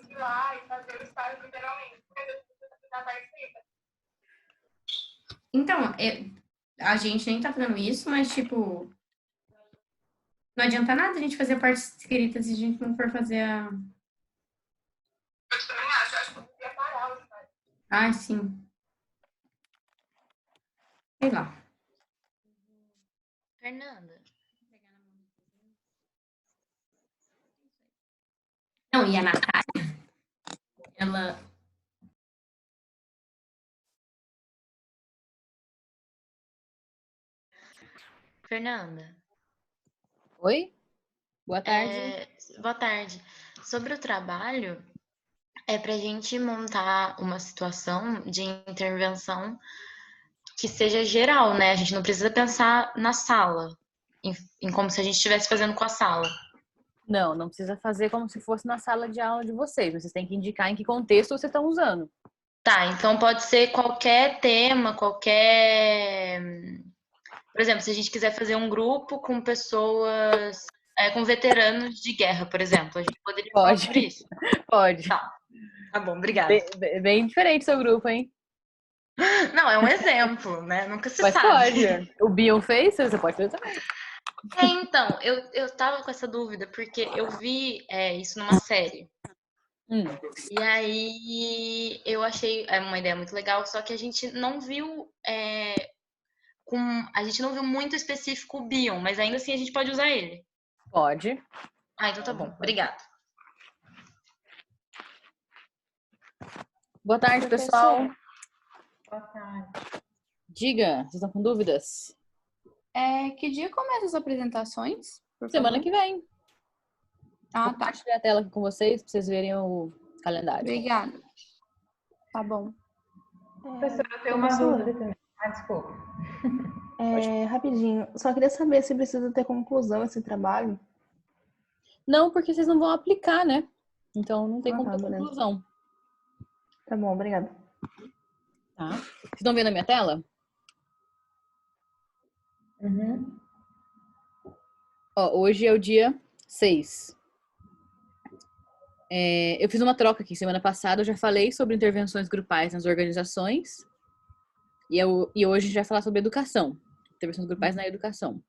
Ir lá e fazer o estágio literalmente. Já participa. Então, a gente nem tá fazendo isso, mas, tipo, não adianta nada a gente fazer a parte escrita se a gente não for fazer a... Eu também acho que eu podia parar o estágio. Ah, sim. Sei lá. Fernanda. Não, e a Natália, ela... Fernanda. Oi? Boa tarde. Boa tarde. Sobre o trabalho, é para a gente montar uma situação de intervenção que seja geral, né? A gente não precisa pensar na sala, em como se a gente estivesse fazendo com a sala. Não precisa fazer como se fosse na sala de aula de vocês. Vocês têm que indicar em que contexto vocês estão usando. Tá, então pode ser qualquer tema, qualquer... Por exemplo, se a gente quiser fazer um grupo com pessoas, com veteranos de guerra, por exemplo, a gente poderia falar sobre isso. Pode. Tá bom, obrigada. Bem diferente seu grupo, hein? Não, é um exemplo, né? Nunca se Mas sabe. pode. O Bion fez, você pode fazer também. Então, eu tava com essa dúvida, porque eu vi isso numa série. E aí eu achei uma ideia muito legal, só que a gente não viu a gente não viu muito específico o Bion, mas ainda assim a gente pode usar ele. Pode. Ah, então tá bom. Obrigada. Boa tarde, pessoal. Boa tarde. Diga, vocês estão com dúvidas? Que dia começam as apresentações? Semana que vem. Ah, Vou compartilhar a tela aqui com vocês para vocês verem o calendário. Obrigada. Tá bom. Professora, eu tenho uma dúvida também. Desculpa. Rapidinho, só queria saber se precisa ter conclusão esse trabalho. Não, porque vocês não vão aplicar, né? Então não tem como ter beleza. conclusão. Tá bom, obrigada. Tá. Vocês estão vendo a minha tela? Uhum. Ó, hoje é o dia 6. Eu fiz uma troca aqui. Semana passada eu já falei sobre intervenções grupais nas organizações. E hoje a gente vai falar sobre educação. Intervenções grupais na educação.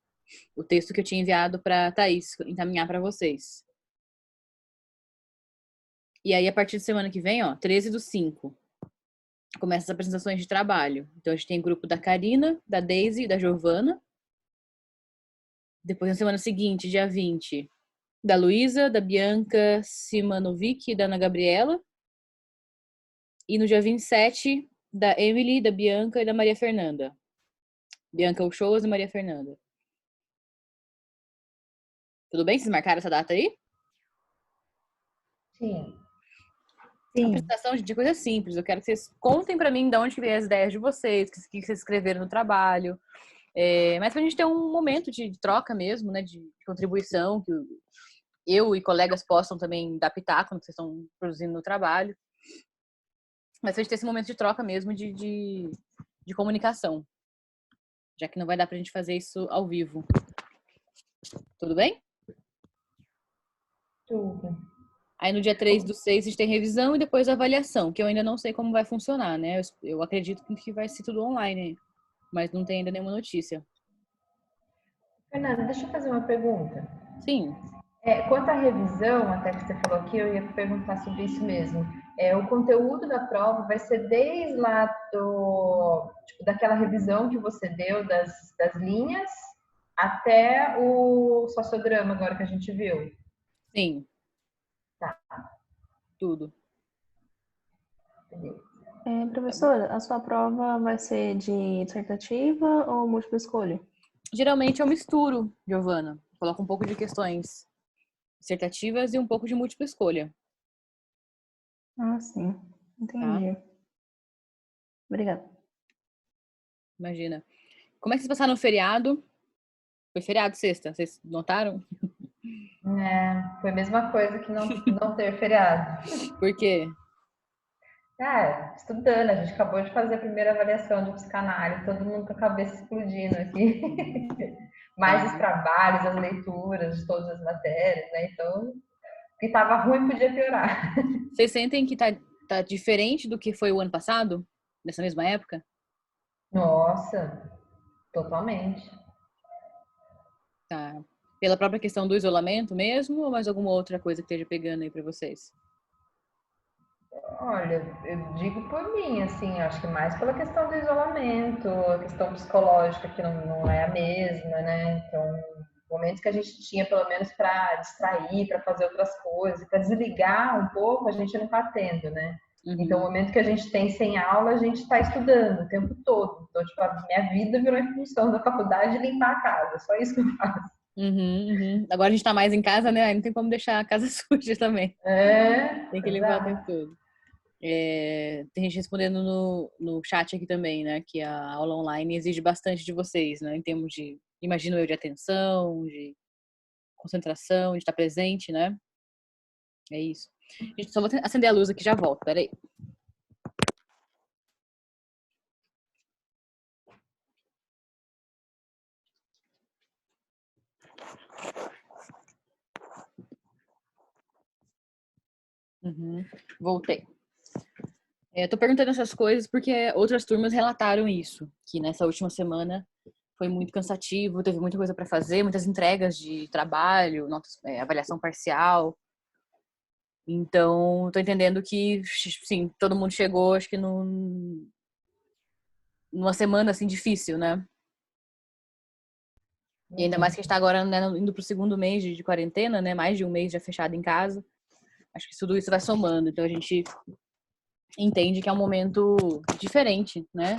O texto que eu tinha enviado para a Thaís encaminhar para vocês. E aí, a partir de semana que vem, ó, 13/5, começa as apresentações de trabalho. Então, a gente tem grupo da Karina, da Daisy e da Giovana. Depois, na semana seguinte, dia 20, da Luísa, da Bianca Simanovic e da Ana Gabriela. E no dia 27, da Emily, da Bianca e da Maria Fernanda. Bianca Uchoas e Maria Fernanda. Tudo bem? Vocês marcaram essa data aí? Sim. A apresentação, gente, é coisa simples. Eu quero que vocês contem pra mim de onde vem as ideias de vocês, o que vocês escreveram no trabalho. Mas pra gente ter um momento de troca mesmo, né? De contribuição, que eu e colegas possam também dar pitaco no que vocês estão produzindo no trabalho. Mas pra gente ter esse momento de troca mesmo de comunicação. Já que não vai dar pra gente fazer isso ao vivo. Tudo bem? Tudo. Aí no dia 3/6 a gente tem revisão e depois avaliação, que eu ainda não sei como vai funcionar, né? Eu acredito que vai ser tudo online, mas não tem ainda nenhuma notícia. Fernanda, deixa eu fazer uma pergunta. Sim. Quanto à revisão, até que você falou aqui, eu ia perguntar sobre isso mesmo. O conteúdo da prova vai ser desde lá daquela revisão que você deu das linhas até o sociograma agora que a gente viu? Sim. Tá. Tudo. Professora, a sua prova vai ser de dissertativa ou múltipla escolha? Geralmente eu misturo, Giovana. Coloco um pouco de questões dissertativas e um pouco de múltipla escolha. Ah, sim. Entendi. Tá. Obrigada. Imagina. Como é que vocês passaram no feriado? Foi feriado sexta, vocês notaram? Foi a mesma coisa que não ter feriado. Por quê? Estudando, a gente acabou de fazer a primeira avaliação de psicanálise, todo mundo com a cabeça explodindo aqui. mais os trabalhos, as leituras de todas as matérias, né? Então, o que estava ruim podia piorar. Vocês sentem que tá diferente do que foi o ano passado? Nessa mesma época? Nossa, totalmente. Tá. Pela própria questão do isolamento mesmo, ou mais alguma outra coisa que esteja pegando aí pra vocês? Olha, eu digo por mim, assim, acho que mais pela questão do isolamento, a questão psicológica que não é a mesma, né? Então, momentos que a gente tinha pelo menos para distrair, para fazer outras coisas, para desligar um pouco, a gente não está tendo, né? Então, o Uhum. momento que a gente tem sem aula, a gente está estudando o tempo todo. Então, tipo, a minha vida virou em função da faculdade e limpar a casa, só isso que eu faço. Uhum, uhum. Agora a gente tá mais em casa, né? Aí não tem como deixar a casa suja também. É, Tem que limpar o tempo exato. todo. Tem gente respondendo no chat aqui também, né? Que a aula online exige bastante de vocês, né? Em termos de, imagino eu, de atenção, de concentração, de estar presente, né? É isso. Gente, só vou acender a luz aqui e já volto. Peraí. Uhum. Voltei. Eu tô perguntando essas coisas porque outras turmas relataram isso, que nessa última semana foi muito cansativo, teve muita coisa para fazer, muitas entregas de trabalho, notas, avaliação parcial. Então, tô entendendo que, sim, todo mundo chegou, acho que numa semana assim difícil, né? E ainda mais que a gente tá agora, né, indo pro segundo mês de quarentena, né? Mais de um mês já fechado em casa. Acho que tudo isso vai somando. Então a gente entende que é um momento diferente, né?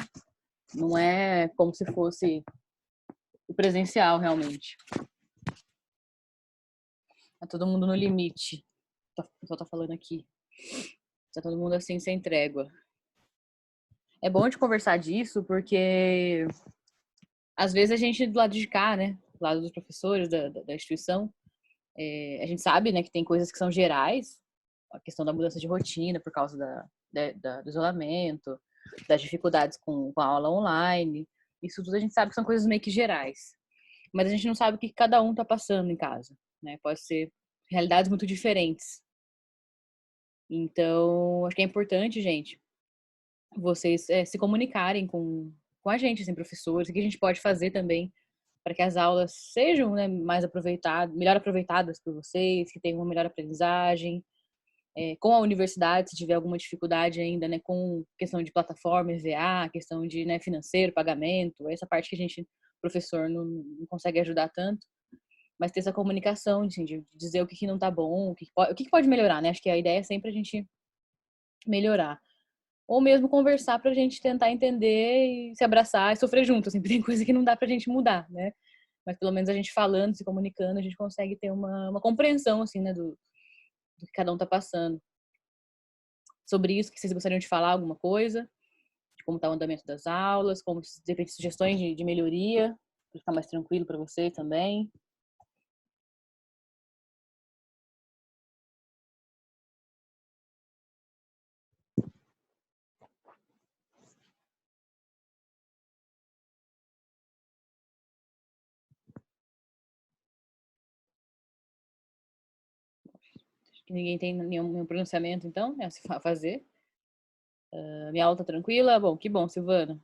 Não é como se fosse o presencial, realmente. Tá todo mundo no limite. O pessoal tá falando aqui. Tá todo mundo assim, sem trégua. É bom de conversar disso, porque às vezes a gente do lado de cá, né? Do lado dos professores da instituição, a gente sabe, né, que tem coisas que são gerais, a questão da mudança de rotina por causa do isolamento, das dificuldades com a aula online. Isso tudo a gente sabe que são coisas meio que gerais. Mas a gente não sabe o que cada um tá passando em casa, né? Pode ser realidades muito diferentes. Então, acho que é importante, gente, vocês se comunicarem com a gente, assim, professores, o que a gente pode fazer também para que as aulas sejam, né, mais aproveitadas, melhor aproveitadas por vocês, que tenham uma melhor aprendizagem. Com a universidade, se tiver alguma dificuldade ainda, né, com questão de plataforma, EVA, questão de, né, financeiro, pagamento, essa parte que a gente, professor, não consegue ajudar tanto, mas ter essa comunicação, assim, de dizer o que não tá bom, o que pode melhorar, né? Acho que a ideia é sempre a gente melhorar. Ou mesmo conversar pra gente tentar entender e se abraçar e sofrer junto, assim, porque tem coisa que não dá pra gente mudar, né? Mas pelo menos a gente falando, se comunicando, a gente consegue ter uma compreensão, assim, né, do que cada um tá passando. Sobre isso, que vocês gostariam de falar alguma coisa? De como tá o andamento das aulas, como, de repente, sugestões de melhoria, para ficar mais tranquilo para você também. Acho que ninguém tem nenhum pronunciamento, então, né, a se fazer. Minha aula tá tranquila? Bom, que bom, Silvana.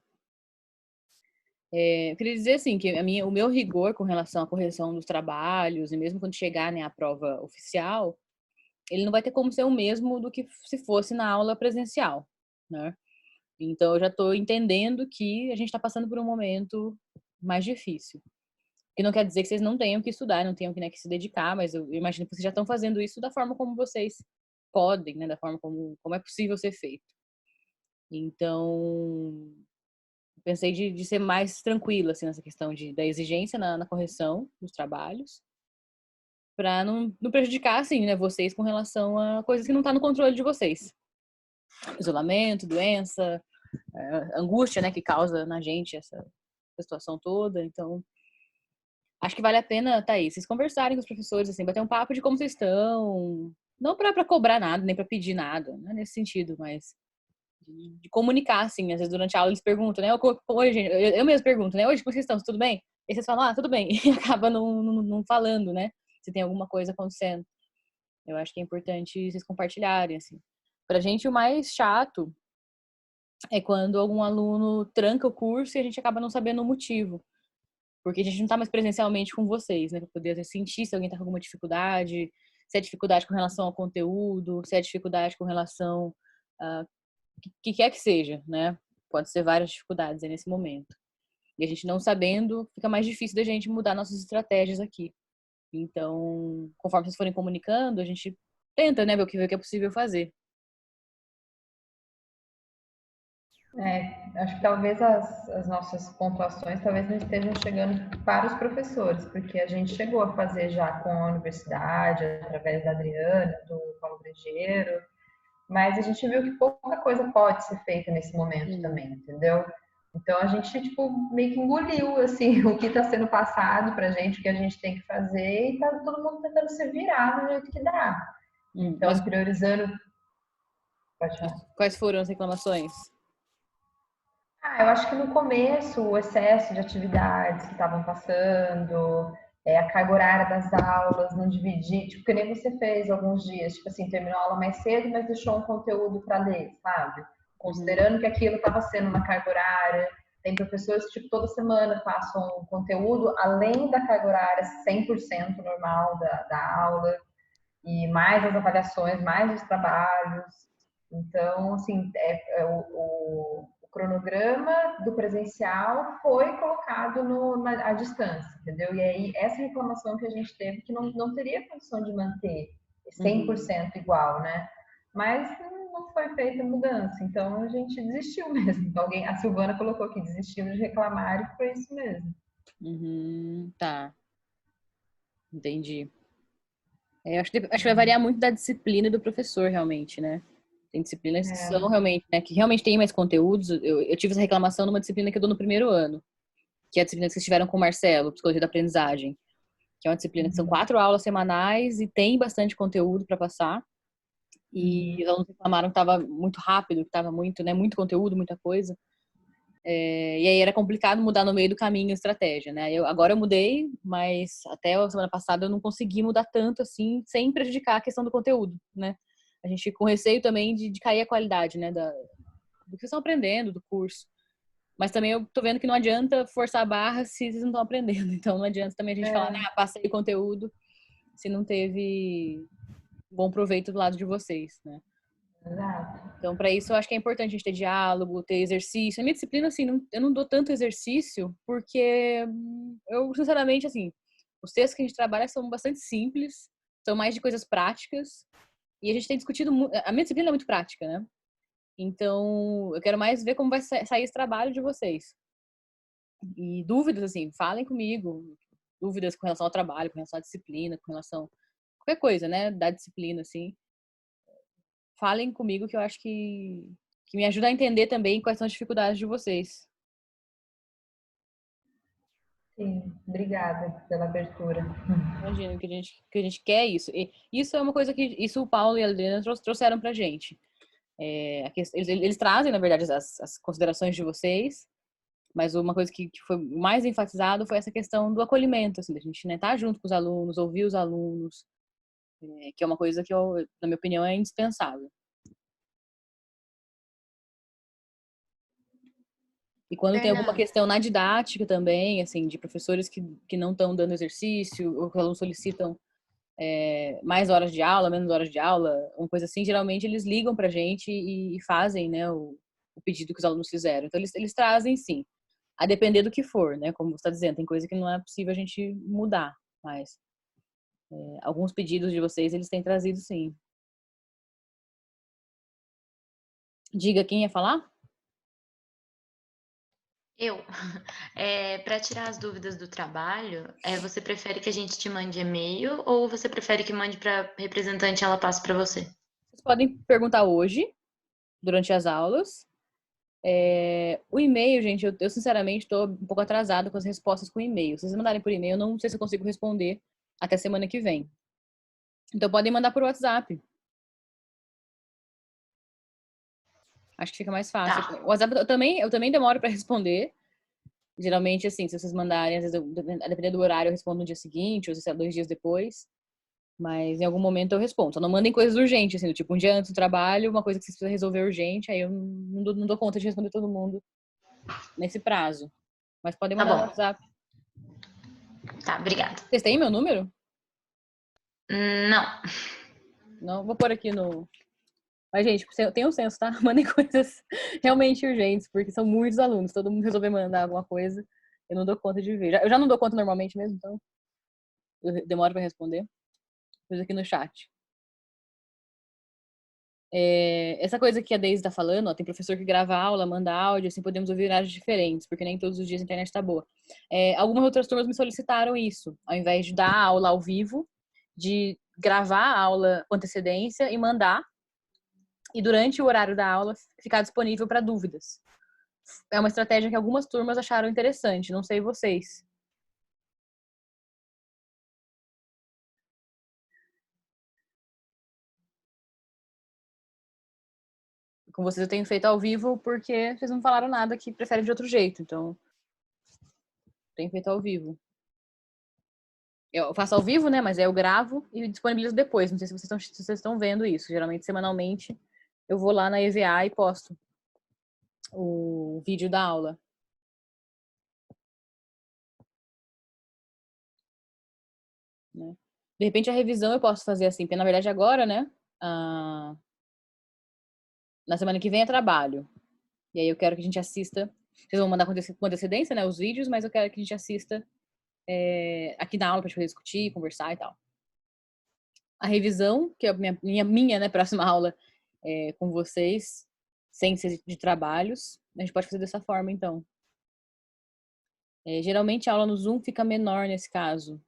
Eu queria dizer assim que o meu rigor com relação à correção dos trabalhos e mesmo quando chegar, né, a prova oficial, ele não vai ter como ser o mesmo do que se fosse na aula presencial, né? Então eu já estou entendendo que a gente está passando por um momento mais difícil. Que não quer dizer que vocês não tenham que estudar, não tenham que, né, que se dedicar, mas eu imagino que vocês já estão fazendo isso da forma como vocês podem, né, da forma como é possível ser feito. Então, pensei de ser mais tranquila assim, nessa questão da exigência na correção dos trabalhos, para não prejudicar assim, né, vocês com relação a coisas que não estão no controle de vocês. Isolamento, doença, angústia, né, que causa na gente essa situação toda. Então, acho que vale a pena, Thaís, vocês conversarem com os professores, assim, bater um papo de como vocês estão. Não para cobrar nada, nem para pedir nada, não é nesse sentido, mas de comunicar, assim. Às vezes durante a aula eles perguntam, né? Oi, gente, eu mesmo pergunto, né? Hoje, como vocês estão? Tudo bem? E vocês falam, tudo bem, e acaba não falando, né? Se tem alguma coisa acontecendo. Eu acho que é importante vocês compartilharem, assim. Pra gente, o mais chato é quando algum aluno tranca o curso e a gente acaba não sabendo o motivo. Porque a gente não tá mais presencialmente com vocês, né? Pra poder sentir se alguém tá com alguma dificuldade, se é dificuldade com relação ao conteúdo, se é dificuldade com relação a que quer que seja, né? Pode ser várias dificuldades aí nesse momento. E a gente não sabendo, fica mais difícil da gente mudar nossas estratégias aqui. Então, conforme vocês forem comunicando, a gente tenta, né, ver o que é possível fazer. Acho que talvez as nossas pontuações talvez não estejam chegando para os professores, porque a gente chegou a fazer já com a universidade, através da Adriana, do Paulo Brejeiro, mas a gente viu que pouca coisa pode ser feita nesse momento também, entendeu? Então a gente, tipo, meio que engoliu, assim, o que está sendo passado pra gente, o que a gente tem que fazer, e tá todo mundo tentando se virar do jeito que dá. Então, Mas priorizando... Pode falar. quais foram as reclamações? Eu acho que no começo, o excesso de atividades que estavam passando, a carga horária das aulas, não dividir, tipo, que nem você fez alguns dias, tipo assim, terminou a aula mais cedo, mas deixou um conteúdo para ler, sabe? Considerando que aquilo estava sendo uma carga horária. Tem professores que, tipo, toda semana passam um conteúdo além da carga horária 100% normal da aula, e mais as avaliações, mais os trabalhos. Então, assim, o cronograma do presencial foi colocado à distância, entendeu? E aí, essa reclamação que a gente teve, que não teria condição de manter 100% igual, né? Mas não foi feita mudança, então a gente desistiu mesmo. A Silvana colocou que desistiu de reclamar e foi isso mesmo. Tá. Entendi. Acho que vai variar muito da disciplina do professor, realmente, né? Tem disciplinas que são realmente, né? Que realmente tem mais conteúdos. Eu tive essa reclamação numa disciplina que eu dou no primeiro ano, que é a disciplina que vocês tiveram com o Marcelo, Psicologia da Aprendizagem, que é uma disciplina que são 4 aulas semanais e tem bastante conteúdo para passar. E os alunos reclamaram que estava muito rápido, que estava muito, né? Muito conteúdo, muita coisa. E aí era complicado mudar no meio do caminho a estratégia, né? Agora eu mudei, mas até a semana passada eu não consegui mudar tanto assim, sem prejudicar a questão do conteúdo, né? A gente fica com receio também de cair a qualidade, né? Do que vocês estão aprendendo, do curso. Mas também eu tô vendo que não adianta forçar a barra se vocês não estão aprendendo. Então não adianta também a gente falar, passei o conteúdo, se não teve bom proveito do lado de vocês, né? Exato. Então, para isso, eu acho que é importante a gente ter diálogo, ter exercício. A minha disciplina, assim, eu não dou tanto exercício, porque eu, sinceramente, assim, os textos que a gente trabalha são bastante simples, são mais de coisas práticas, e a gente tem discutido muito. A minha disciplina é muito prática, né? Então, eu quero mais ver como vai sair esse trabalho de vocês. E dúvidas, assim, falem comigo. Dúvidas com relação ao trabalho, com relação à disciplina, com relação a qualquer coisa, né? Da disciplina, assim. Falem comigo que eu acho que me ajuda a entender também quais são as dificuldades de vocês. Sim, obrigada pela abertura. Imagina que a gente quer isso. E isso é uma coisa que isso o Paulo e a Adriana trouxeram pra gente. Eles trazem, na verdade, as considerações de vocês, mas uma coisa que foi mais enfatizado foi essa questão do acolhimento, assim, da gente, né, estar junto com os alunos, ouvir os alunos, que é uma coisa que, na minha opinião, é indispensável. E quando tem alguma questão na didática também, assim, de professores que não estão dando exercício, ou que os alunos solicitam mais horas de aula, menos horas de aula, uma coisa assim, geralmente eles ligam pra gente e fazem, né, o pedido que os alunos fizeram. Então, eles trazem, sim, a depender do que for, né, como você está dizendo, tem coisa que não é possível a gente mudar, mas alguns pedidos de vocês, eles têm trazido, sim. Diga quem ia falar? Eu. Para tirar as dúvidas do trabalho, você prefere que a gente te mande e-mail ou você prefere que mande para representante e ela passe para você? Vocês podem perguntar hoje, durante as aulas. O e-mail, gente, eu sinceramente estou um pouco atrasada com as respostas com e-mail. Se vocês mandarem por e-mail, eu não sei se eu consigo responder até semana que vem. Então podem mandar por WhatsApp. Acho que fica mais fácil. Tá. O WhatsApp eu também demoro para responder. Geralmente, assim, se vocês mandarem, às vezes, dependendo do horário, eu respondo no dia seguinte, ou se é 2 dias depois. Mas em algum momento eu respondo. Só não mandem coisas urgentes, assim, do tipo, um dia antes do trabalho, uma coisa que vocês precisam resolver urgente, aí eu não dou conta de responder todo mundo nesse prazo. Mas podem Tá mandar no bom. WhatsApp. Tá, obrigada. Vocês têm meu número? Não. Não, vou pôr aqui no. Mas, gente, tem um senso, tá? Mandem coisas realmente urgentes, porque são muitos alunos. Todo mundo resolver mandar alguma coisa, eu não dou conta de ver. Eu já não dou conta normalmente mesmo, então eu demoro pra responder. Pus aqui no chat. Essa coisa que a Deise tá falando, ó, tem professor que grava aula, manda áudio, assim podemos ouvir horários diferentes, porque nem todos os dias a internet tá boa. Algumas outras turmas me solicitaram isso, ao invés de dar aula ao vivo, de gravar a aula com antecedência e mandar, e durante o horário da aula ficar disponível para dúvidas. É uma estratégia que algumas turmas acharam interessante, não sei vocês. Com vocês eu tenho feito ao vivo porque vocês não falaram nada que preferem de outro jeito, então tenho feito ao vivo. Eu faço ao vivo, né? Mas eu gravo e disponibilizo depois. Não sei se vocês estão vendo isso. Geralmente, semanalmente, eu vou lá na EVA e posto o vídeo da aula. Né? De repente, a revisão eu posso fazer assim, porque na verdade agora, né? Na semana que vem é trabalho. E aí eu quero que a gente assista. Vocês vão mandar com antecedência, né? Os vídeos, mas eu quero que a gente assista aqui na aula pra gente poder discutir, conversar e tal. A revisão, que é a minha né, próxima aula com vocês, sem ser de trabalhos, a gente pode fazer dessa forma, então. Geralmente a aula no Zoom fica menor nesse caso.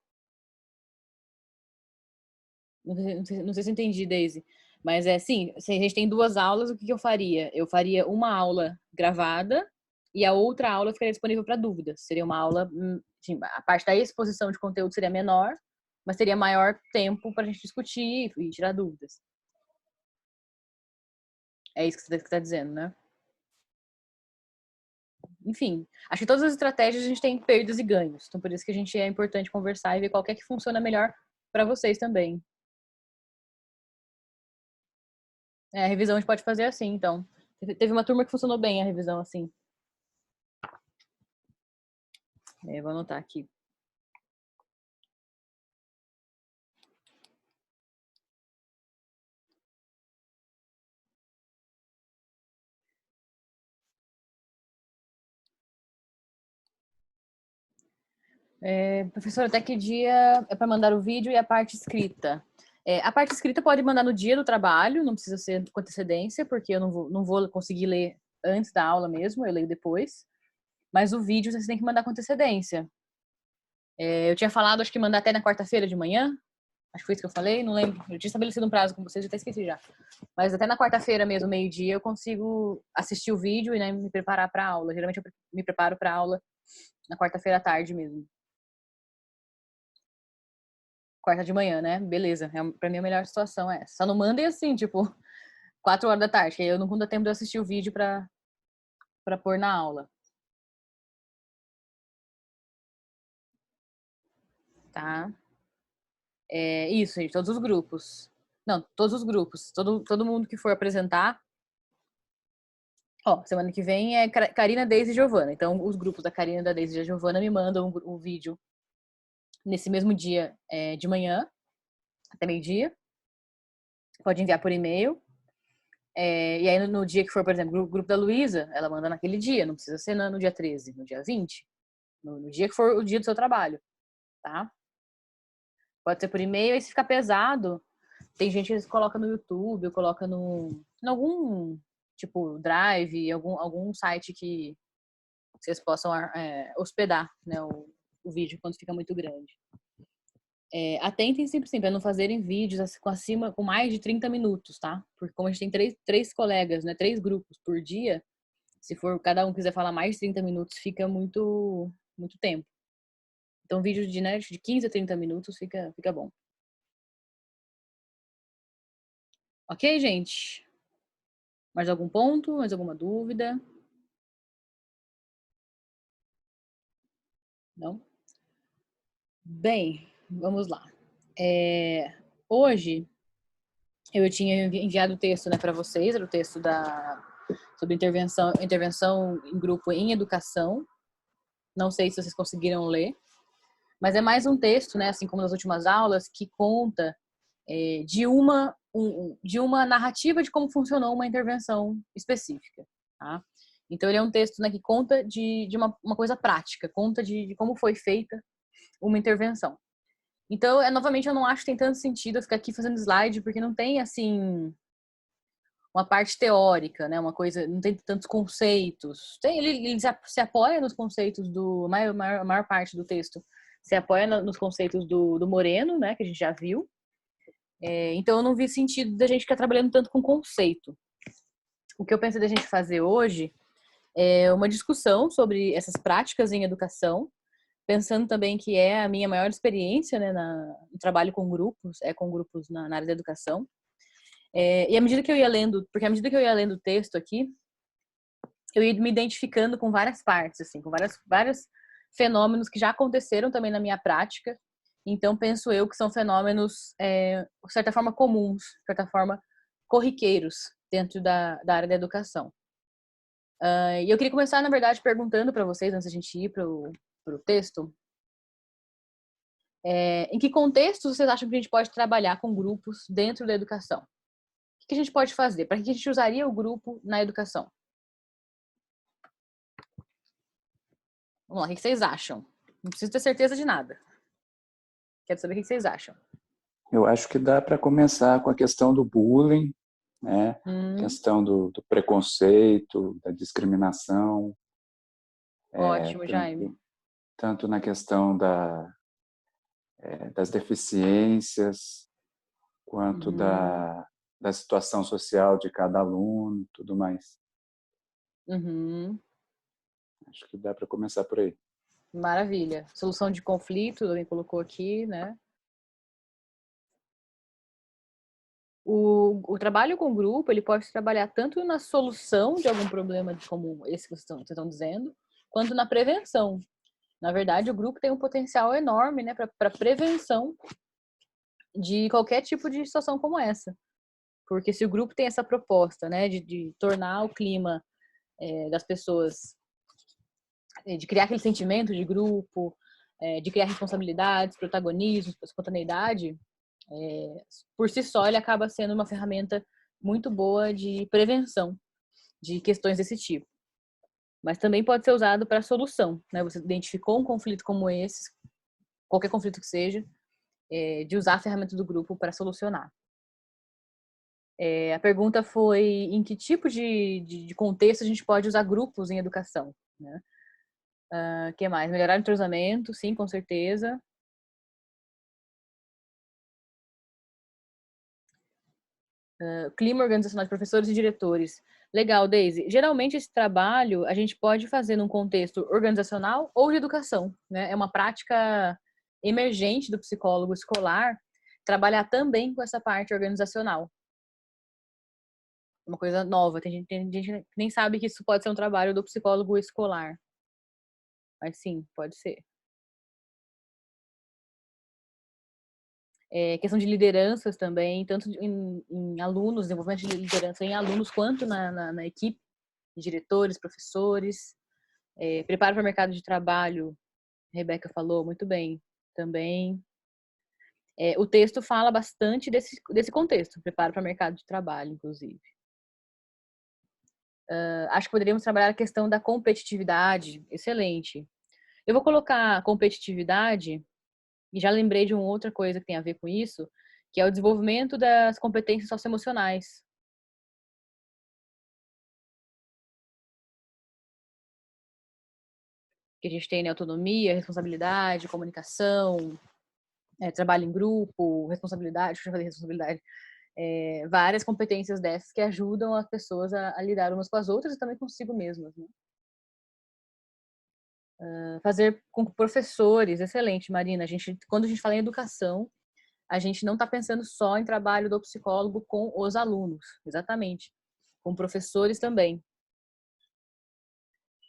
Não sei se eu entendi, Daisy. Mas sim, se a gente tem 2 aulas, o que eu faria? Eu faria uma aula gravada e a outra aula ficaria disponível para dúvidas. Seria uma aula, assim, a parte da exposição de conteúdo seria menor, mas teria maior tempo para a gente discutir e tirar dúvidas. É isso que você está dizendo, né? Enfim, acho que todas as estratégias a gente tem perdas e ganhos. Então, por isso que a gente é importante conversar e ver qual que é que funciona melhor para vocês também. A revisão a gente pode fazer assim, então. Teve uma turma que funcionou bem a revisão assim. Vou anotar aqui. Professora, até que dia é para mandar o vídeo e a parte escrita? A parte escrita pode mandar no dia do trabalho, não precisa ser com antecedência, porque eu não vou conseguir ler antes da aula mesmo, eu leio depois. Mas o vídeo você tem que mandar com antecedência. Eu tinha falado, acho que mandar até na quarta-feira de manhã. Acho que foi isso que eu falei, não lembro. Eu tinha estabelecido um prazo com vocês, eu até esqueci já. Mas até na quarta-feira mesmo, meio-dia, eu consigo assistir o vídeo e, né, me preparar para a aula. Geralmente eu me preparo para a aula na quarta-feira à tarde mesmo. Quarta de manhã, né? Beleza. Pra mim a melhor situação é essa. Só não mandem assim, tipo, 4 horas da tarde, que aí eu não vou dar tempo de eu assistir o vídeo pra pôr na aula. Tá? Isso, gente, todos os grupos. Não, todos os grupos. Todo mundo que for apresentar. Ó, semana que vem é Karina, Deise e Giovana. Então, os grupos da Karina, da Deise e da Giovana me mandam o vídeo nesse mesmo dia de manhã, até meio-dia. Pode enviar por e-mail. E aí, no dia que for, por exemplo, o grupo da Luísa, ela manda naquele dia, não precisa ser no dia 13, no dia 20, no dia que for o dia do seu trabalho, tá? Pode ser por e-mail, e se ficar pesado, tem gente que coloca no YouTube, ou coloca em algum, tipo, Drive, algum site que vocês possam hospedar, né, o vídeo quando fica muito grande. Atentem sempre para não fazerem vídeos com mais de 30 minutos, tá? Porque como a gente tem três colegas, né, 3 grupos por dia, se for cada um quiser falar mais de 30 minutos, fica muito tempo. Então, vídeo de 15 a 30 minutos fica bom. Ok, gente? Mais algum ponto? Mais alguma dúvida? Não? Bem, vamos lá. Hoje eu tinha enviado o texto, né, para vocês, era o texto sobre intervenção em grupo em educação. Não sei se vocês conseguiram ler, mas é mais um texto, né, assim como nas últimas aulas, que conta de uma narrativa de como funcionou uma intervenção específica, tá? Então ele é um texto, né, que conta de uma coisa prática, conta de como foi feita uma intervenção. Então, novamente, eu não acho que tem tanto sentido eu ficar aqui fazendo slide, porque não tem, assim, uma parte teórica, né? Uma coisa, não tem tantos conceitos. Ele se apoia nos conceitos a maior parte do texto se apoia nos conceitos do Moreno, né? Que a gente já viu. Então, eu não vi sentido da gente ficar trabalhando tanto com conceito. O que eu pensei da gente fazer hoje é uma discussão sobre essas práticas em educação, pensando também que é a minha maior experiência, né, no trabalho com grupos, com grupos na área da educação. E à medida que eu ia lendo, porque à medida que eu ia lendo o texto aqui, eu ia me identificando com várias partes, assim, com vários fenômenos que já aconteceram também na minha prática. Então, penso eu que são fenômenos, de certa forma, comuns, de certa forma, corriqueiros dentro da área da educação. E eu queria começar, na verdade, perguntando para vocês, antes da gente ir para o texto, em que contexto vocês acham que a gente pode trabalhar com grupos dentro da educação? O que a gente pode fazer? Para que a gente usaria o grupo na educação? Vamos lá, o que vocês acham? Não preciso ter certeza de nada. Quero saber o que vocês acham. Eu acho que dá para começar com a questão do bullying, né? Questão do preconceito, da discriminação. Ótimo, Jaime. Tanto na questão das deficiências, quanto da situação social de cada aluno, tudo mais. Acho que dá para começar por aí. Maravilha. Solução de conflito, alguém colocou aqui, né? O trabalho com grupo, ele pode trabalhar tanto na solução de algum problema, como esse que vocês estão dizendo, quanto na prevenção. Na verdade, o grupo tem um potencial enorme, né, para prevenção de qualquer tipo de situação como essa. Porque se o grupo tem essa proposta, né, de tornar o clima das pessoas, de criar aquele sentimento de grupo, de criar responsabilidades, protagonismo, espontaneidade, por si só ele acaba sendo uma ferramenta muito boa de prevenção de questões desse tipo. Mas também pode ser usado para solução, né? Você identificou um conflito como esse, qualquer conflito que seja, de usar a ferramenta do grupo para solucionar. A pergunta foi em que tipo de contexto a gente pode usar grupos em educação, né? Que mais? Melhorar o entrosamento, sim, com certeza. Clima organizacional de professores e diretores. Legal, Daisy. Geralmente esse trabalho a gente pode fazer num contexto organizacional ou de educação, né? É uma prática emergente do psicólogo escolar trabalhar também com essa parte organizacional. Uma coisa nova. Tem gente que nem sabe que isso pode ser um trabalho do psicólogo escolar. Mas sim, pode ser. Questão de lideranças também, tanto em alunos, desenvolvimento de liderança em alunos, quanto na equipe, diretores, professores. Preparo para o mercado de trabalho, a Rebeca falou muito bem também. O texto fala bastante desse contexto, preparo para o mercado de trabalho, inclusive. Acho que poderíamos trabalhar a questão da competitividade, excelente. Eu vou colocar competitividade, e já lembrei de uma outra coisa que tem a ver com isso, que é o desenvolvimento das competências socioemocionais. Que a gente tem, né, autonomia, responsabilidade, comunicação, trabalho em grupo, responsabilidade, várias competências dessas que ajudam as pessoas a lidar umas com as outras e também consigo mesmas, né? Fazer com professores, excelente, Marina. Quando a gente fala em educação, a gente não está pensando só em trabalho do psicólogo com os alunos, exatamente, com professores também.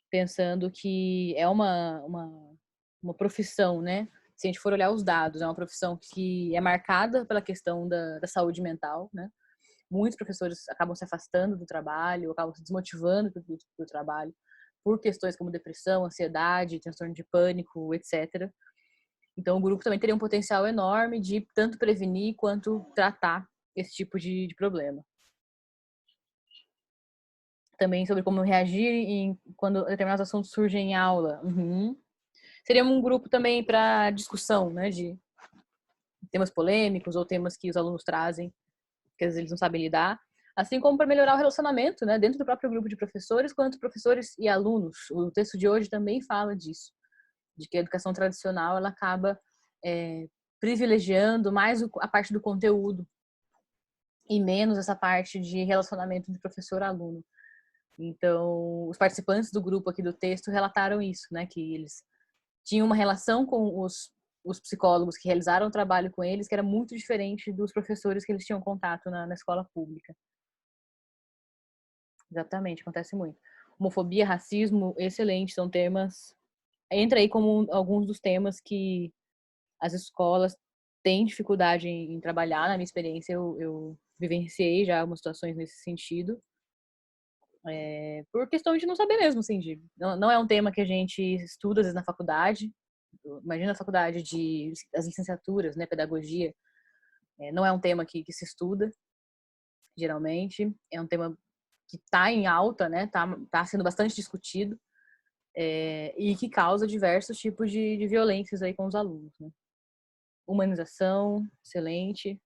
Pensando que é uma uma profissão, né? Se a gente for olhar os dados, é uma profissão que é marcada pela questão da saúde mental, né? Muitos professores acabam se afastando do trabalho, acabam se desmotivando do trabalho por questões como depressão, ansiedade, transtorno de pânico, etc. Então, o grupo também teria um potencial enorme de tanto prevenir quanto tratar esse tipo de problema. Também sobre como reagir quando determinados assuntos surgem em aula. Seria um grupo também para discussão, né, de temas polêmicos ou temas que os alunos trazem, que às vezes eles não sabem lidar. Assim como para melhorar o relacionamento, né, dentro do próprio grupo de professores, quanto professores e alunos. O texto de hoje também fala disso, de que a educação tradicional ela acaba privilegiando mais a parte do conteúdo e menos essa parte de relacionamento de professor-aluno. Então, os participantes do grupo aqui do texto relataram isso, né, que eles tinham uma relação com os psicólogos que realizaram o trabalho com eles, que era muito diferente dos professores que eles tinham contato na escola pública. Exatamente, acontece muito. Homofobia, racismo, excelente, são temas... Entra aí como alguns dos temas que as escolas têm dificuldade em trabalhar. Na minha experiência, eu vivenciei já algumas situações nesse sentido. Por questão de não saber mesmo, assim, não é um tema que a gente estuda, às vezes, na faculdade. Imagina a faculdade as licenciaturas, né, pedagogia. Não é um tema que se estuda, geralmente. É um tema que está em alta, né, tá sendo bastante discutido. E que causa diversos tipos de violências aí com os alunos, né? Humanização, excelente.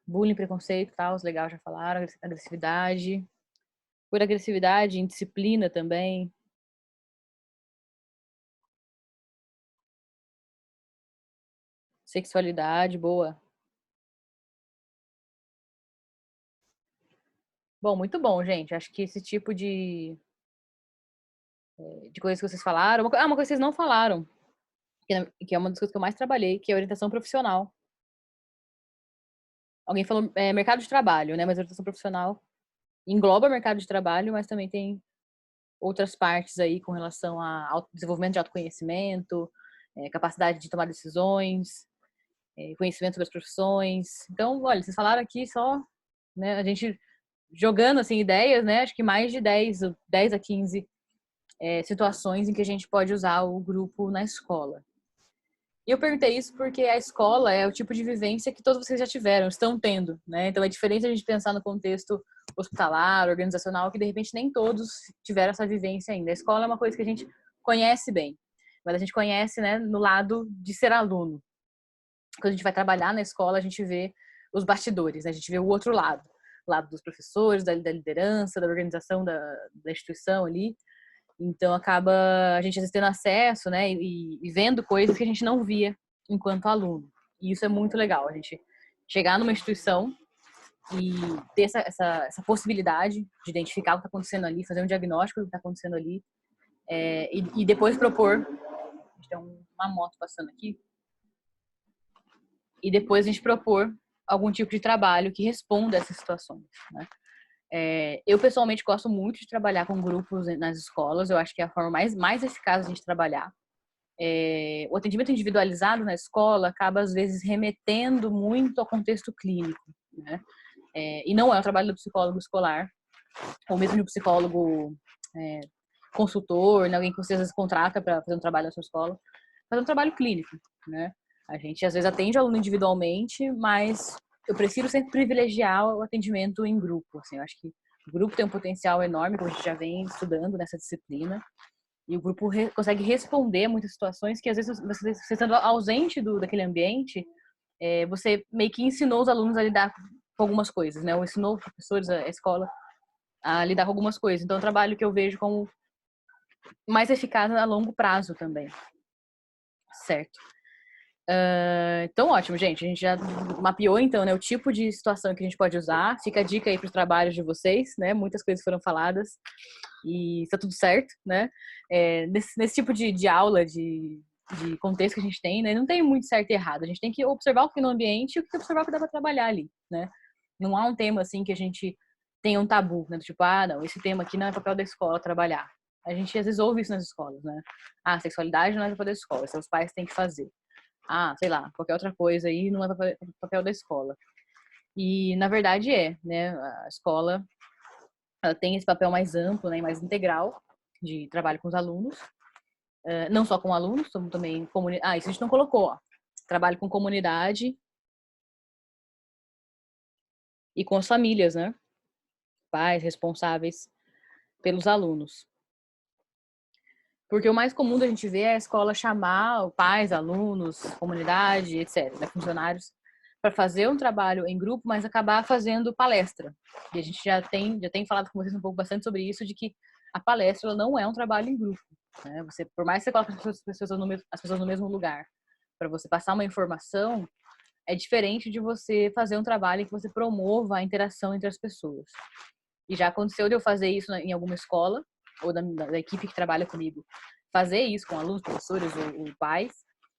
Bullying, preconceito, tal, os legal já falaram. Agressividade. Por agressividade, indisciplina também. Sexualidade, boa. Bom, muito bom, gente. Acho que esse tipo de coisas que vocês falaram... uma coisa que vocês não falaram, que é uma das coisas que eu mais trabalhei, que é a orientação profissional. Alguém falou mercado de trabalho, né? Mas a orientação profissional engloba o mercado de trabalho, mas também tem outras partes aí com relação ao desenvolvimento de autoconhecimento, capacidade de tomar decisões, conhecimento sobre as profissões. Então, olha, vocês falaram aqui só, né, a gente jogando assim ideias, né? Acho que mais de 10 a 15 situações em que a gente pode usar o grupo na escola. E eu perguntei isso porque a escola é o tipo de vivência que todos vocês já tiveram, estão tendo, né? Então é diferente a gente pensar no contexto hospitalar, organizacional, que de repente nem todos tiveram essa vivência ainda. A escola é uma coisa que a gente conhece bem, mas a gente conhece, né, no lado de ser aluno. Quando a gente vai trabalhar na escola, a gente vê os bastidores, né? A gente vê o outro lado, o lado dos professores, da liderança, da organização da instituição ali. Então, acaba a gente às vezes tendo acesso, né, e vendo coisas que a gente não via enquanto aluno. E isso é muito legal, a gente chegar numa instituição e ter essa possibilidade de identificar o que está acontecendo ali, fazer um diagnóstico do que está acontecendo ali, e depois propor... Tem uma moto passando aqui. E depois a gente propor algum tipo de trabalho que responda a essas situações, né? Eu, pessoalmente, gosto muito de trabalhar com grupos nas escolas. Eu acho que é a forma mais eficaz de a gente trabalhar. O atendimento individualizado na escola acaba, às vezes, remetendo muito ao contexto clínico, né? E não é o trabalho do psicólogo escolar, ou mesmo do psicólogo consultor, né? Alguém que você, às vezes, contrata para fazer um trabalho na sua escola. Fazer um trabalho clínico, né? A gente, às vezes, atende o aluno individualmente, mas... eu prefiro sempre privilegiar o atendimento em grupo. Assim, eu acho que o grupo tem um potencial enorme, como a gente já vem estudando nessa disciplina, e o grupo consegue responder a muitas situações que, às vezes, você estando ausente daquele ambiente, você meio que ensinou os alunos a lidar com algumas coisas, né? Ou ensinou os professores, a escola, a lidar com algumas coisas. Então, é um trabalho que eu vejo como mais eficaz a longo prazo também. Certo. Então, ótimo, gente. A gente já mapeou, então, né, o tipo de situação que a gente pode usar. Fica a dica aí para os trabalhos de vocês, né? Muitas coisas foram faladas e está tudo certo, né? Nesse tipo de aula, de contexto que a gente tem, né? Não tem muito certo e errado. A gente tem que observar o que tem no ambiente e o que observar o que dá para trabalhar ali, né? Não há um tema, assim, que a gente tenha um tabu, né? Tipo, ah, não, esse tema aqui não é papel da escola trabalhar. A gente às vezes ouve isso nas escolas, né? Ah, sexualidade não é papel da escola, seus pais têm que fazer. Ah, sei lá, qualquer outra coisa aí não é papel da escola. E na verdade né? A escola ela tem esse papel mais amplo, né, mais integral de trabalho com os alunos, não só com alunos, como também comunidade. Ah, isso a gente não colocou, ó. Trabalho com comunidade e com as famílias, né? Pais responsáveis pelos alunos. Porque o mais comum da gente ver é a escola chamar pais, alunos, comunidade, etc., né, funcionários, para fazer um trabalho em grupo, mas acabar fazendo palestra. E a gente já tem falado com vocês um pouco bastante sobre isso, de que a palestra ela não é um trabalho em grupo. Né? Você, por mais que você coloque as pessoas no mesmo lugar, para você passar uma informação, é diferente de você fazer um trabalho em que você promova a interação entre as pessoas. E já aconteceu de eu fazer isso em alguma escola, ou da equipe que trabalha comigo, fazer isso com alunos, professores ou pais,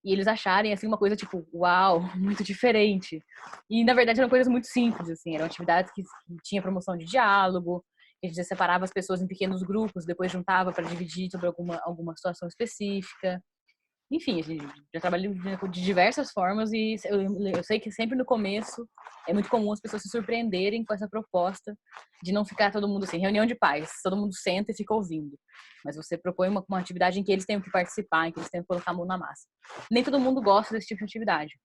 e eles acharem, assim, uma coisa tipo, uau, muito diferente. E, na verdade, eram coisas muito simples, assim, eram atividades que tinha promoção de diálogo, que a gente separava as pessoas em pequenos grupos, depois juntava para dividir sobre alguma situação específica. Enfim, a gente já trabalhei de diversas formas e eu sei que sempre no começo é muito comum as pessoas se surpreenderem com essa proposta de não ficar todo mundo assim, reunião de pais, todo mundo senta e fica ouvindo. Mas você propõe uma atividade em que eles tenham que participar, em que eles tenham que colocar a mão na massa. Nem todo mundo gosta desse tipo de atividade.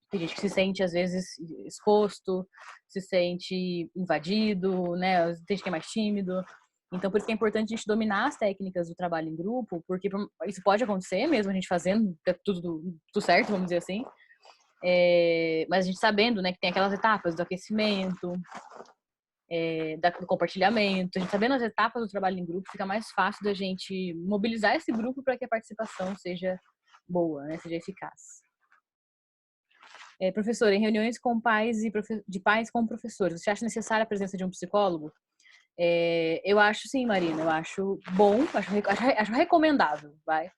Tem gente que se sente, às vezes, exposto, se sente invadido, né? Tem gente que é mais tímido. Então, por isso que é importante a gente dominar as técnicas do trabalho em grupo, porque isso pode acontecer mesmo, a gente fazendo tudo certo, vamos dizer assim. Mas a gente sabendo, né, que tem aquelas etapas do aquecimento, do compartilhamento, a gente sabendo as etapas do trabalho em grupo, fica mais fácil da gente mobilizar esse grupo para que a participação seja boa, né, seja eficaz. Professor, em reuniões com pais de pais com professores, você acha necessária a presença de um psicólogo? Eu acho sim, Marina, eu acho bom, acho recomendável, vai?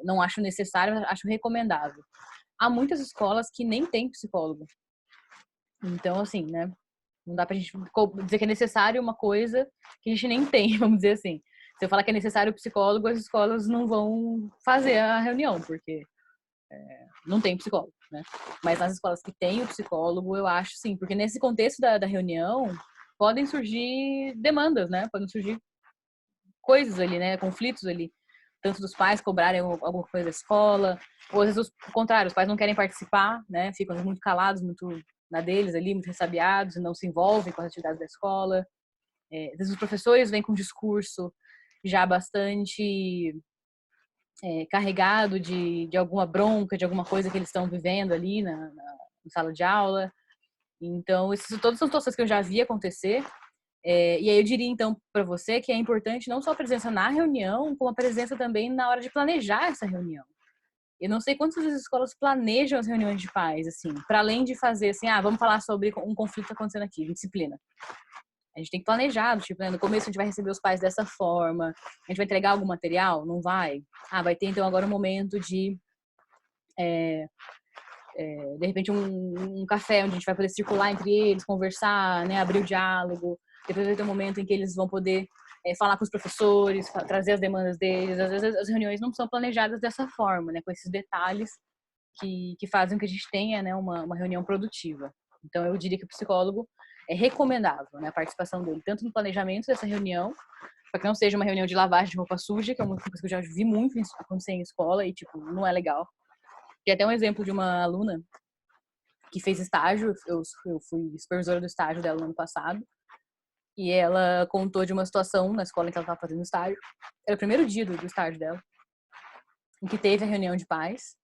Não acho necessário, acho recomendável. Há muitas escolas que nem tem psicólogo. Então, assim, né? Não dá pra gente dizer que é necessário uma coisa que a gente nem tem, vamos dizer assim. Se eu falar que é necessário o psicólogo, as escolas não vão fazer a reunião, porque não tem psicólogo, né? Mas nas escolas que tem o psicólogo, eu acho sim, porque nesse contexto da reunião podem surgir demandas, né? Podem surgir coisas ali, né? Conflitos ali. Tanto dos pais cobrarem alguma coisa da escola, ou às vezes o contrário, os pais não querem participar, né? Ficam muito calados, muito na deles ali, muito ressabiados, e não se envolvem com as atividades da escola. Às vezes os professores vêm com um discurso já bastante carregado de alguma bronca, de alguma coisa que eles estão vivendo ali na sala de aula. Então, todas são situações que eu já vi acontecer. E aí eu diria, então, para você que é importante não só a presença na reunião, como a presença também na hora de planejar essa reunião. Eu não sei quantas vezes as escolas planejam as reuniões de pais, assim, para além de fazer assim, vamos falar sobre um conflito que está acontecendo aqui, disciplina. A gente tem que planejar, tipo, né, no começo a gente vai receber os pais dessa forma, a gente vai entregar algum material? Não vai? Vai ter então agora um momento de repente um café onde a gente vai poder circular entre eles, conversar, né, abrir o diálogo. Depois vai ter um momento em que eles vão poder falar com os professores, trazer as demandas deles. Às vezes as reuniões não são planejadas dessa forma, né, com esses detalhes que fazem com que a gente tenha, né, uma reunião produtiva. Então eu diria que o psicólogo é recomendável, né, a participação dele, tanto no planejamento dessa reunião, para que não seja uma reunião de lavagem de roupa suja, que é uma coisa que eu já vi muito acontecer em escola e, tipo, não é legal. Tem até um exemplo de uma aluna que fez estágio, eu fui supervisora do estágio dela no ano passado, e ela contou de uma situação na escola em que ela estava fazendo estágio. Era o primeiro dia do estágio dela, em que teve a reunião de pais.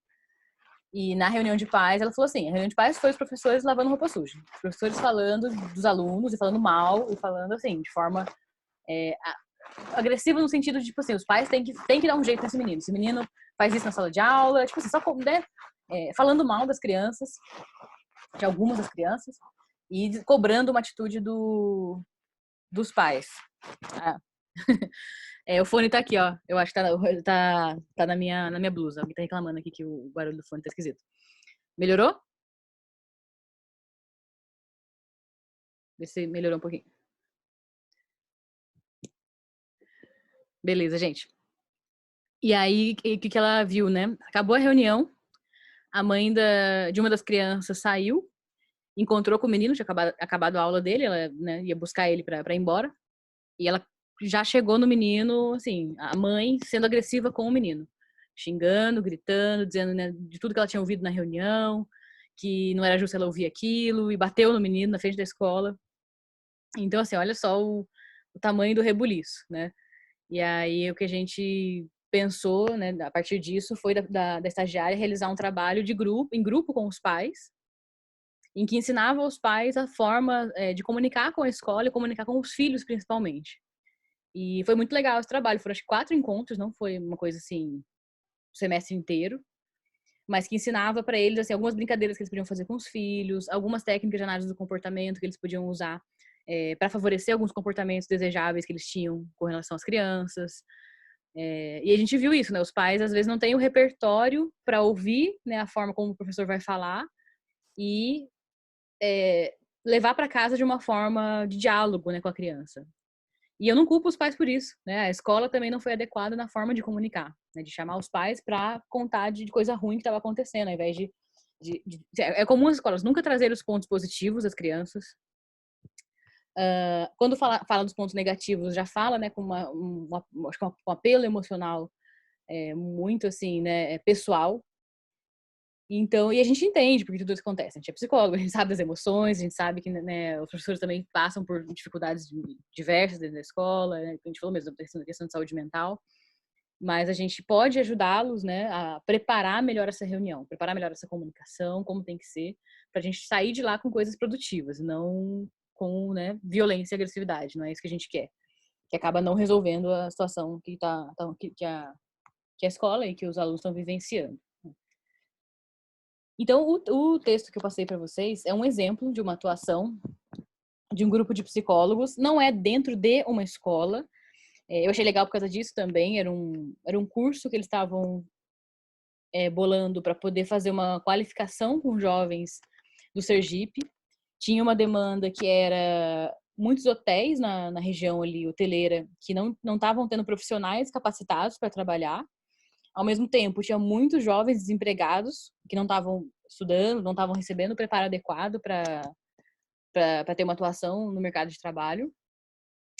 E na reunião de pais, ela falou assim, a reunião de pais foi os professores lavando roupa suja. Os professores falando dos alunos e falando mal, e falando assim, de forma agressiva no sentido de, tipo assim, os pais têm que dar um jeito nesse menino. Esse menino faz isso na sala de aula, tipo assim, só né, falando mal das crianças, de algumas das crianças, e cobrando uma atitude dos pais. O fone tá aqui, ó. Eu acho que tá na minha blusa. Alguém tá reclamando aqui que o barulho do fone tá esquisito. Melhorou? Vê se melhorou um pouquinho. Beleza, gente. E aí, o que ela viu, né? Acabou a reunião, a mãe de uma das crianças saiu, encontrou com o menino, tinha acabado a aula dele, ela, né, ia buscar ele pra ir embora. E ela já chegou no menino, assim, a mãe sendo agressiva com o menino. Xingando, gritando, dizendo, né, de tudo que ela tinha ouvido na reunião, que não era justo ela ouvir aquilo, e bateu no menino na frente da escola. Então, assim, olha só o tamanho do rebuliço, né? E aí, o que a gente pensou, né, a partir disso, foi da estagiária realizar um trabalho em grupo com os pais, em que ensinava aos pais a forma de comunicar com a escola e comunicar com os filhos, principalmente. E foi muito legal esse trabalho. Foram, acho que 4 encontros, não foi uma coisa assim, o semestre inteiro, mas que ensinava para eles assim, algumas brincadeiras que eles podiam fazer com os filhos, algumas técnicas de análise do comportamento que eles podiam usar para favorecer alguns comportamentos desejáveis que eles tinham com relação às crianças. E a gente viu isso, né? Os pais às vezes não têm o repertório para ouvir, né, a forma como o professor vai falar e levar para casa de uma forma de diálogo, né, com a criança. E eu não culpo os pais por isso, né? A escola também não foi adequada na forma de comunicar, né? De chamar os pais para contar de coisa ruim que estava acontecendo, ao invés É comum as escolas nunca trazerem os pontos positivos das crianças. Quando fala dos pontos negativos, já fala, né, com acho que um apelo emocional muito, assim, né, pessoal. Então, e a gente entende porque tudo isso acontece. A gente é psicólogo, a gente sabe das emoções, a gente sabe que, né, os professores também passam por dificuldades diversas dentro da escola, né? A gente falou mesmo da questão de saúde mental, mas a gente pode ajudá-los, né, a preparar melhor essa reunião, preparar melhor essa comunicação, como tem que ser, para a gente sair de lá com coisas produtivas, não com, né, violência e agressividade. Não é isso que a gente quer, que acaba não resolvendo a situação que a escola e que os alunos estão vivenciando. Então, o texto que eu passei para vocês é um exemplo de uma atuação de um grupo de psicólogos. Não é dentro de uma escola. Eu achei legal por causa disso também. Era um curso que eles estavam bolando para poder fazer uma qualificação com jovens do Sergipe. Tinha uma demanda que era muitos hotéis na região ali, hoteleira, que não estavam tendo profissionais capacitados para trabalhar. Ao mesmo tempo, tinha muitos jovens desempregados que não estavam estudando, não estavam recebendo o preparo adequado para ter uma atuação no mercado de trabalho.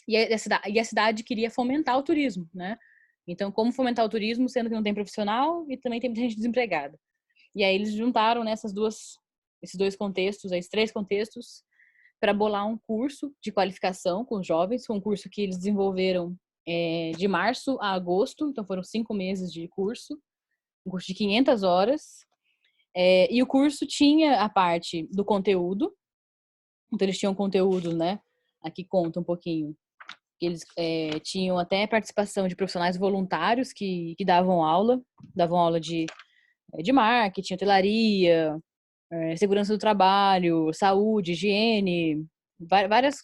E a cidade queria fomentar o turismo, né? Então, como fomentar o turismo, sendo que não tem profissional e também tem muita gente desempregada? E aí eles juntaram esses dois contextos, esses 3 contextos, para bolar um curso de qualificação com os jovens. Foi um curso que eles desenvolveram de março a agosto, então foram 5 meses de curso, um curso de 500 horas. E o curso tinha a parte do conteúdo, então eles tinham conteúdo, né? Aqui conta um pouquinho. Eles tinham até participação de profissionais voluntários que davam aula de marketing, hotelaria, segurança do trabalho, saúde, higiene, várias,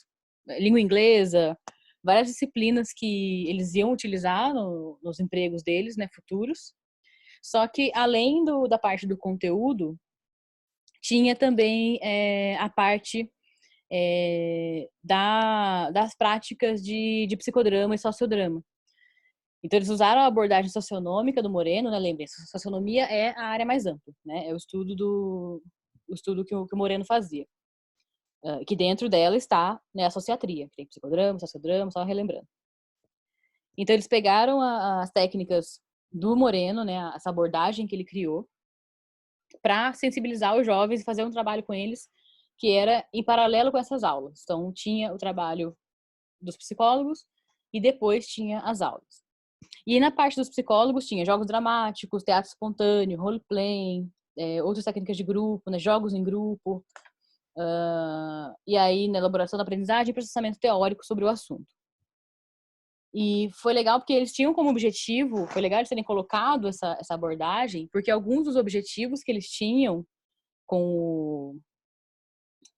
língua inglesa, várias disciplinas que eles iam utilizar nos empregos deles, né, futuros. Só que além da parte do conteúdo, tinha também a parte das práticas de psicodrama e sociodrama. Então, eles usaram a abordagem socionômica do Moreno, né? Lembrem, socionomia é a área mais ampla, né? É o estudo que o Moreno fazia. Que dentro dela está, né, a sociatria, que tem psicodrama, sociodrama, só relembrando. Então, eles pegaram as técnicas do Moreno, né? Essa abordagem que ele criou, para sensibilizar os jovens e fazer um trabalho com eles que era em paralelo com essas aulas. Então, tinha o trabalho dos psicólogos e depois tinha as aulas. E na parte dos psicólogos tinha jogos dramáticos, teatro espontâneo, role-playing, outras técnicas de grupo, né, jogos em grupo, e aí na elaboração da aprendizagem e processamento teórico sobre o assunto. E foi legal porque eles tinham como objetivo, foi legal eles terem colocado essa abordagem, porque alguns dos objetivos que eles tinham com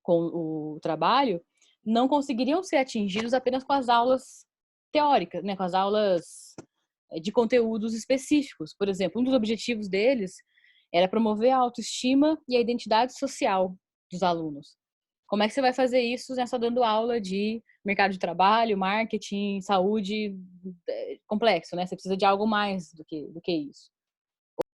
o trabalho não conseguiriam ser atingidos apenas com as aulas teóricas, né, com as aulas de conteúdos específicos. Por exemplo, um dos objetivos deles era promover a autoestima e a identidade social dos alunos. Como é que você vai fazer isso, né, só dando aula de mercado de trabalho, marketing, saúde, complexo, né? Você precisa de algo mais do que isso.